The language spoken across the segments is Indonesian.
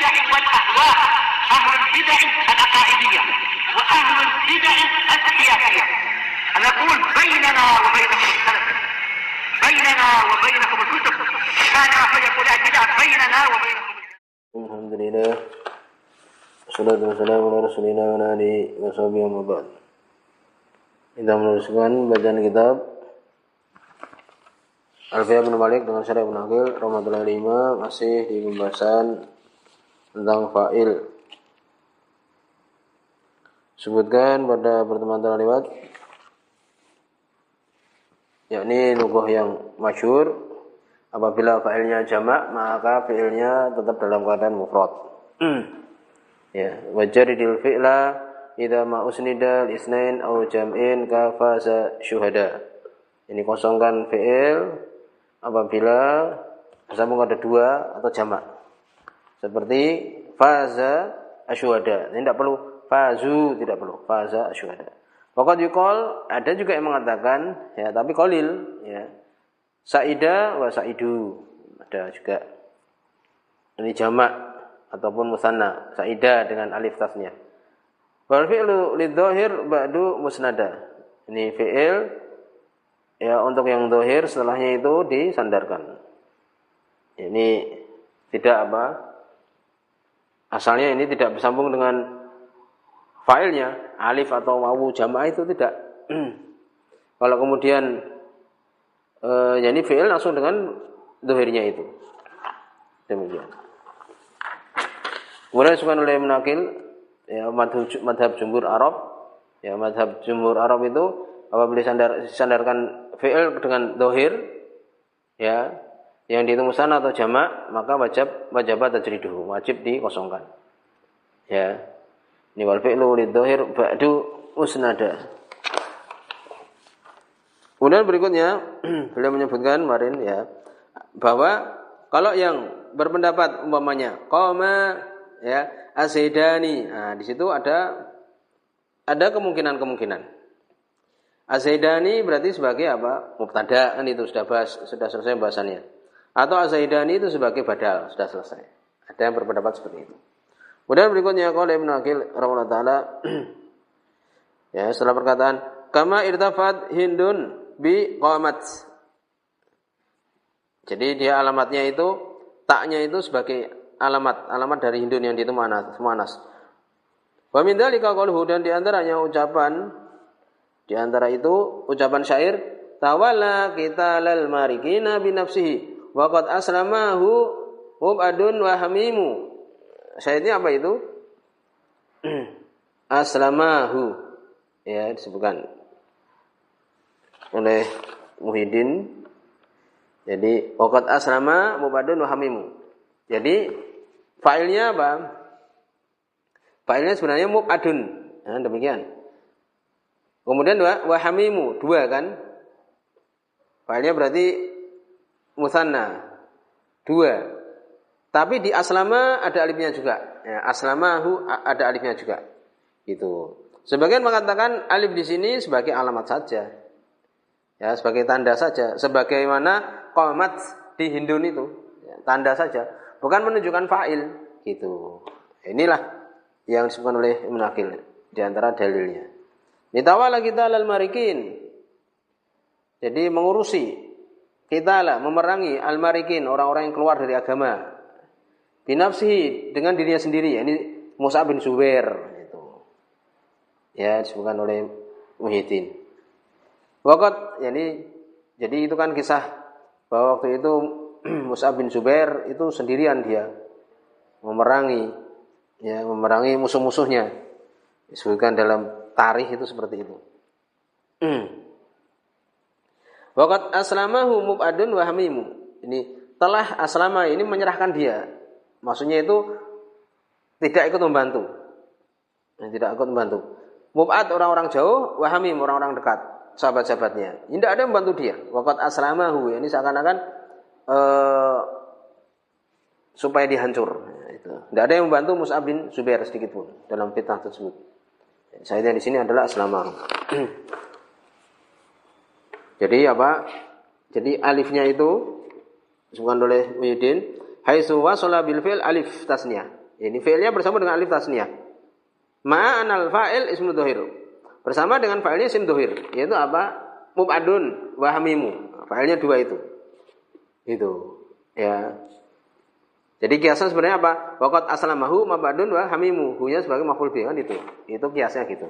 البدع والأهواء، أهل البدع العقائدية وأهل البدع السياسية. نقول بيننا وبينكم السلف، بيننا وبينكم الكتب، كان فيقول البدع بيننا وبينكم. الحمد لله والصلاة wassalamu ala rasulillah wa alihi wa sahbihi wa ba'd. Kita meneruskan bacaan kitab Alfiya bin Malik dengan Syarah Ibnu Aqil rahmatullahi alaihi, masih di pembahasan tentang fa'il. Sebutkan pada pertemuan terlewat, yakni lughah yang masyhur, apabila fa'ilnya jamak maka fi'ilnya tetap dalam keadaan mufrad. Ya, wajaridil fi'la idza ma usnida li isnain aw jam'in ka faza syuhada. Ini kosongkan fi'il apabila bersambung ada dua atau jamak. Seperti faza asyuhada. Ini tidak perlu fazu, tidak perlu faza asyuhada. Waqad yuqal, ada juga yang mengatakan ya, tapi qalil ya. Saida wa saidu, ada juga. Ini jamak ataupun musanna, saida dengan alif tasnya. Wal fi'lu lidhahir ba'du musnada. Ini fi'il ya, untuk yang dhahir setelahnya itu disandarkan. Ini tidak apa? Asalnya ini tidak bersambung dengan fa'ilnya, alif atau wawu jamak itu tidak. Kalau kemudian jadi fi'il langsung dengan dhahirnya itu. Demikian. Kemudian disebutkan oleh Munakil ya, madhab jumhur Arab. Ya, madhab jumhur Arab itu apabila disandarkan fi'il dengan dhahir ya, yang itu musanna atau jamak, maka wajib tajriduhu, wajib dikosongkan. Ya. Ini wal fi'lu lidhahir ba'du musnada. Kemudian berikutnya beliau menyebutkan kemarin ya, bahwa kalau yang berpendapat umpamanya qama ya azaidani, nah di situ ada kemungkinan. Azaidani berarti sebagai apa? Mubtada, kan itu sudah selesai bahasannya. Atau azaidani itu sebagai badal, sudah selesai. Ada yang berpendapat seperti itu. Kemudian berikutnya qala Ibnu Aqil rahimahullah taala ya, setelah perkataan kama irtafat hindun bi qamat. Jadi dia alamatnya itu, taknya itu sebagai alamat dari hindun yang itu muannas. Wa min dzalika qauluhu, dan di antaranya di antara itu ucapan syair tawalla qitalal marikina bi nafsihi wa qad aslamahu mubadun wa hamimu. Syairnya apa itu? Aslamahu ya, disebutkan oleh Muhyiddin. Jadi waqad aslama mubadun wa hamimu. Jadi failnya apa? Failnya sebenarnya mubadun. Nah, demikian. Kemudian wa hamimu, dua kan? Failnya berarti musanna, dua. Tapi di aslama ada alifnya juga. Ya, aslamahu ada alifnya juga. Gitu. Sebagian mengatakan alif di sini sebagai alamat saja. Ya, sebagai tanda saja. Sebagaimana qamat di hindun itu, ya, tanda saja, bukan menunjukkan fa'il. Gitu. Inilah yang disebutkan oleh Ibnu Aqil di antara dalilnya. Nitawala kita lal marikin. Jadi mengurusi kita lah, memerangi al-marikin, orang-orang yang keluar dari agama. Binafsihi, dengan dirinya sendiri. Ini Mus'ab bin Zubair itu. Ya, disebutkan oleh Muhyiddin. Waqat, jadi itu kan kisah bahwa waktu itu Mus'ab bin Zubair itu sendirian dia memerangi musuh-musuhnya. Disebutkan dalam tarikh itu seperti itu. Waqat aslamahu mubadun wa hamimu. Ini telah aslama, ini menyerahkan dia. Maksudnya itu tidak ikut membantu. Tidak ikut membantu. Mubad orang-orang jauh, wa hamim orang-orang dekat, sahabat-sahabatnya. Tidak ada yang membantu dia. Waqat aslamahu, ini seakan-akan supaya dihancur. Tidak ada yang membantu Mus'ab bin Zubair sedikit pun dalam fitnah tersebut. Saya di sini adalah aslamahu. Jadi apa? Jadi alifnya itu disebutkan oleh Muhyiddin, haitsu wasala bil fi'l alif tasniyah. Ini fi'ilnya bersama dengan alif tasniyah. Ma'anal fa'il ismu dhahir. Bersama dengan fa'ilnya isim dhahir. Yaitu apa? Mub'adun wa hamimu. Fa'ilnya dua itu. Itu. Ya. Jadi kiasnya sebenarnya apa? Waqad aslamahu mab'adun wa hamimu. Hunya sebagai maf'ul bih kan itu. Itu kiasnya gitu.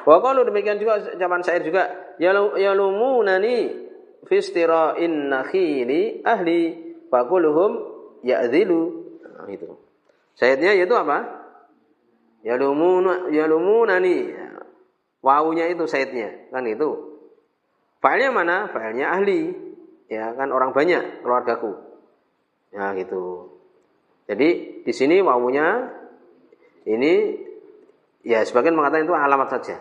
Wa qalu demikian juga zaman syair juga yalumunani fi istira'in nakhili ahli faquluhum ya'dhilu. Nah, itu. Syairnya yaitu apa? Yalumunani. Wawunya itu syairnya kan itu. Fa'ilnya mana? Fa'ilnya ahli. Ya kan orang banyak keluargaku. Ya gitu. Jadi di sini wawunya ini ya sebagian mengatakan itu alamat saja.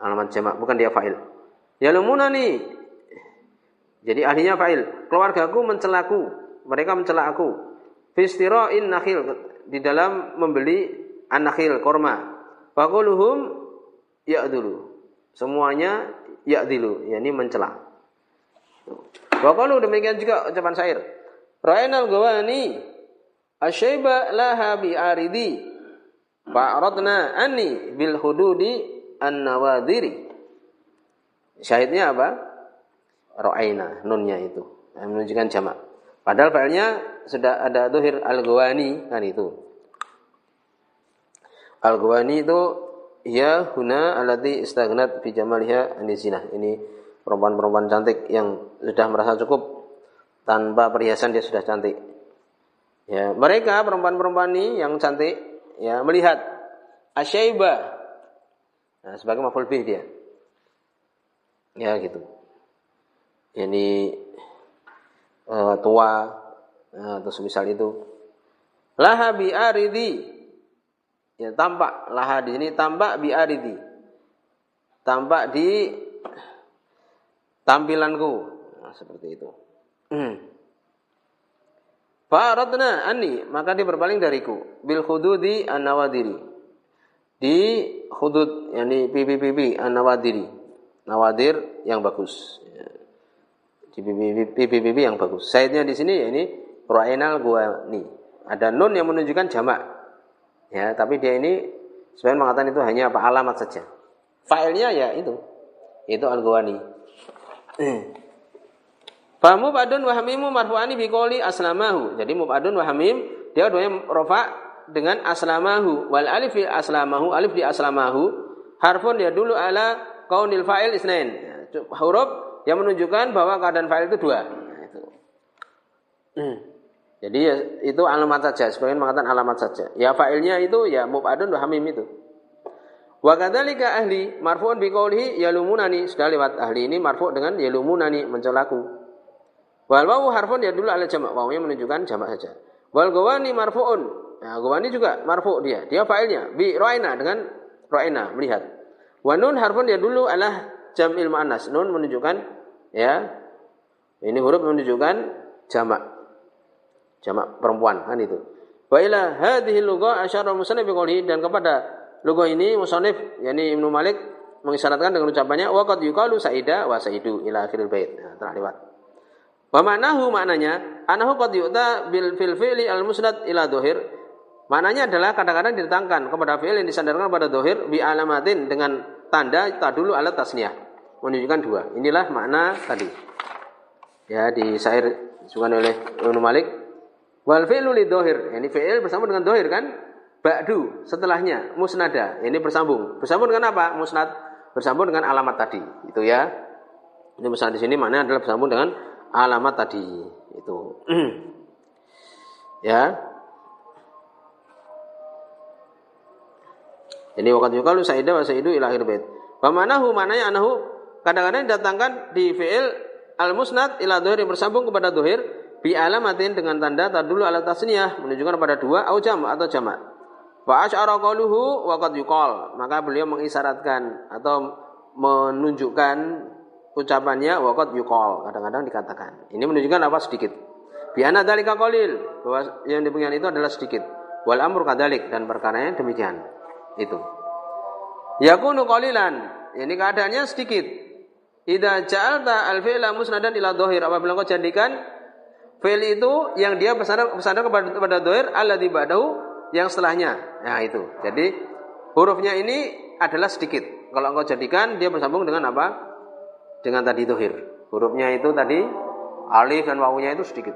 Alamat jamak bukan dia fa'il. Yalumunani. Jadi ahlinya fa'il. Keluargaku mencelaku. Mereka mencela aku. Fistira'in nakhil. Di dalam membeli an-nakhil korma. Faquluhum ya'dulu. Semuanya ya'dilu. Yani mencela. Waqalu demikian juga ucapan syair. Ra'ainal gawani asyaiba laha bi'aridi fa'aradna anni bil hududi an-nawadhiri. Syahidnya apa? Ra'aina, nunnya itu menunjukkan jamak. Padahal fa'ilnya sudah ada dhahir al-gawani kan itu. Al-gawani itu ya huna allati istaghnat bi jamaliha an-zinah. Ini perempuan-perempuan cantik yang sudah merasa cukup tanpa perhiasan dia sudah cantik. Ya, mereka perempuan-perempuan ini yang cantik ya melihat asyaiba. Nah, sebagai maf'ul bih dia. Ya gitu. Ini tua atau semisal itu. Laha bi'aridi. Ya tampak laha di sini tampak bi'aridi. Tampak di tampilanku. Nah, seperti itu. Fa'aradna anni, maka dia berpaling dariku bil hududi an-nawadiri. Di hudud yakni pipi-pipi an-nawadiri. Nawadir yang bagus. Di pipi-pipi yang bagus. Saidnya di sini ya ini ra'ainal guwani. Ada nun yang menunjukkan jamak. Ya, tapi dia ini sebenarnya mengatakan itu hanya apa alamat saja. Fa'ilnya ya itu. Itu al-guwani. Fa mub'adun wa hamimu marfu'ani bi qouli aslamahu. Jadi mub'adun wa hamim dia dua-duanya rafa dengan aslamahu wal alif fi aslamahu, alif di aslamahu harfun ya dulu ala kaunil fa'il isnain. Huruf yang menunjukkan bahwa keadaan fa'il itu dua. Nah, itu. Jadi ya, itu alamat saja, sebagian mengatakan alamat saja. Ya fa'ilnya itu ya mub'adun wa hamim itu. Wa kadzalika ahli marfu'un bi qoulihi yalumunani. Sudah lewat ahli ini marfu' dengan yalumunani mencelaku. Wal wawu harfun ya dulu ala jamak. Wawunya menunjukkan jamak saja. Wal gawani marfu'un. Nah, gawani juga marfu' dia. Dia fa'ilnya bi ra'ina dengan ra'ina melihat. Wa nun harfun ya dulu ala jam'il muannas. Nun menunjukkan ya ini huruf menunjukkan jamak. Jamak perempuan kan itu. Wa ila hadhihi lugha asyara musannif bi qoulihi, dan kepada lugha ini musannif yakni Ibnu Malik mengisyaratkan dengan ucapannya wa qad yuqalu saida wa saidu ila akhiril bait. Nah, telah lewat. Wa ma'nahu maknanya anahu qad yu'ta bil fil fi'li al musnad ila dhahir. Maknanya adalah kadang-kadang didatangkan kepada fi'il yang disandarkan pada dhahir bi alamatin dengan tanda tadulu ala tasniyah, menunjukkan dua. Inilah makna tadi. Ya di syair disukan oleh Ibnu Malik. Wal fi'lu li dhahir. Ini fi'il bersambung dengan dhahir kan? Ba'du setelahnya musnada. Ini bersambung. Bersambung dengan apa? Musnad bersambung dengan alamat tadi. Itu ya. Ini musnad di sini maknanya adalah bersambung dengan alamat tadi itu. Ya. Ini waqad yuqalu saida wa saidu ila akhir bait. Wa manahu maknanya anahu kadang-kadang didatangkan di fi'il al-musnad ila dhahir yang bersambung kepada dhahir bi alamatin dengan tanda tadulu ala tasniyah menunjukkan pada dua au jam' atau jamak. Wa asyara qaluhu wa qad yuqal. Maka beliau mengisyaratkan atau menunjukkan ucapannya waqad yuqal, kadang-kadang dikatakan. Ini menunjukkan apa sedikit. Bi anna dzalika qalil, bahwa yang demikian itu adalah sedikit. Wal amru kadzalik, dan perkaranya demikian. Itu. Yakunu qalilan, ini keadaannya sedikit. Idza ja'alta al-fi'la musnadan ila dhahir, apabila kau jadikan Fi'il itu yang dia bersandar kepada dohir alladzi ba'dahu yang setelahnya. Nah itu. Jadi hurufnya ini adalah sedikit. Kalau engkau jadikan dia bersambung dengan apa? Dengan tadi dohir. Hurufnya itu tadi alif dan wawunya itu sedikit.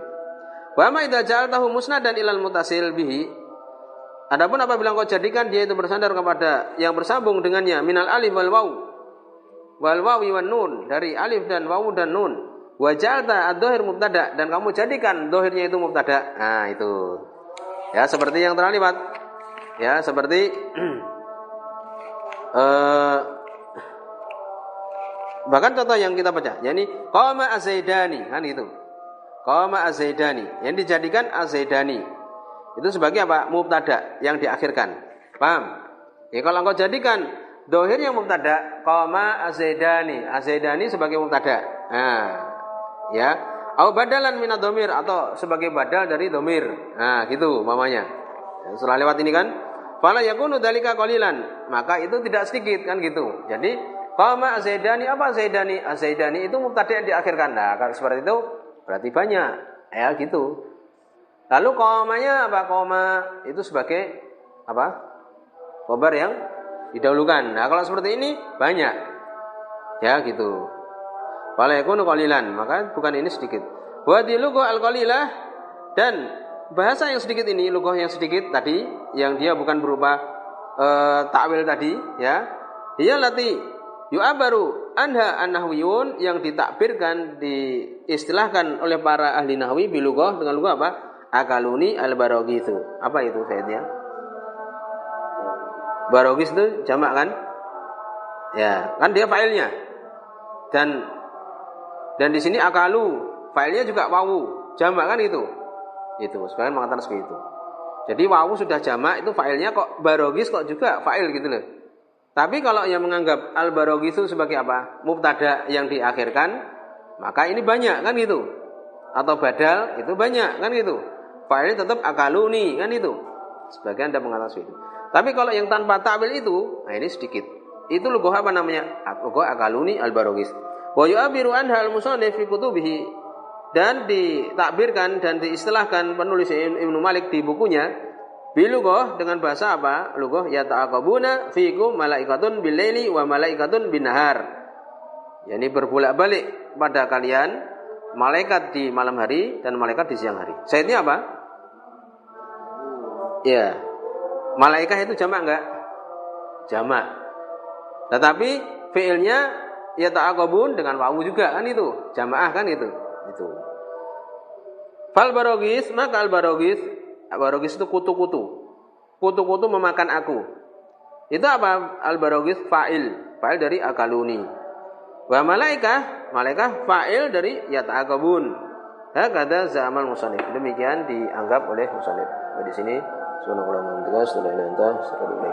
Wa ma idza ja'altahu musnadan ilal mutasil bihi. Adapun apabila engkau jadikan dia itu bersandar kepada yang bersambung dengannya minal alif wal waw wal wawi wan nun, dari alif dan wawu dan nun. Wa ja'alta ad-dhahir mubtada, dan kamu jadikan dohirnya itu mubtada. Nah itu. Ya seperti yang terlibat. Ya seperti bahkan contoh yang kita baca, yakni qama az-zaidani, kan itu. Qama az-zaidani yang dijadikan az-zaidani itu sebagai apa? Mubtada yang diakhirkan. Paham? Ya kalau engkau jadikan dohir yang mubtada, qama az-zaidani, az-zaidani sebagai mubtada. Nah, ya. Au badalan minad dhamir, atau sebagai badal dari dhamir. Nah, gitu mamanya. Setelah lewat ini kan, fala yakunu dzalika qalilan, maka itu tidak sedikit kan gitu. Jadi qama az-zaidani, apa zaidani? Az-zaidani itu mubtada yang diakhirkan. Nah, kalau seperti itu berarti banyak. Ya gitu. Lalu qamanya apa? Qama itu sebagai apa? Khabar yang didahulukan. Nah, kalau seperti ini banyak. Ya gitu. Fala yakunu qalilan, maka bukan ini sedikit. Wa di lughah al-qalilah, dan bahasa yang sedikit ini, lughah yang sedikit tadi, yang dia bukan berupa takwil tadi, ya. Dia lati yu'abaru anha an-nahwiyun, yang ditakbirkan, diistilahkan oleh para ahli nahwi bilughah dengan lughah apa? Akaluni al-baraghithu. Apa itu faedahnya? Baraghis itu jamak kan? Ya, kan dia fa'ilnya. Dan di sini akalu, fa'ilnya juga wawu, jamak kan itu. Itu, sebagian mengatakan seperti itu. Jadi wawu sudah jamak, itu fa'ilnya kok baraghis kok juga fa'il gitu loh. Tapi kalau yang menganggap al-baraghis itu sebagai apa? Mubtada yang diakhirkan, maka ini banyak kan gitu. Atau badal itu banyak kan gitu. Fa'ilnya tetap akaluni kan itu. Sebagian ada mengatakan seperti itu. Tapi kalau yang tanpa ta'wil itu, nah ini sedikit. Itu lughah apa namanya? Lughah akaluni al-baraghis. Wa yu'abiru anha al-musannif fi kutubihi, dan ditakbirkan dan diistilahkan penulis Ibnu Malik di bukunya bilughah dengan bahasa apa? Lughah yata'aqabuna fiikum malaikatun bil-laili wa malaikatun bin-nahar. Yani berbolak-balik pada kalian malaikat di malam hari dan malaikat di siang hari. Saidnya apa? Ya. Malaikat itu jamak enggak? Jamak. Tetapi fiilnya ya ta'aqabun dengan wawu juga kan itu, jamaah kan itu. Fal baraghis, maka al baraghis itu kutu-kutu. Kutu-kutu memakan aku. Itu apa? Al baraghis fa'il dari akaluni. Wa malaikah fa'il dari ya ta'aqabun. Hakadha za'amal musannif. Demikian dianggap oleh musannif. Di sini subhanallah wa bihamdihi,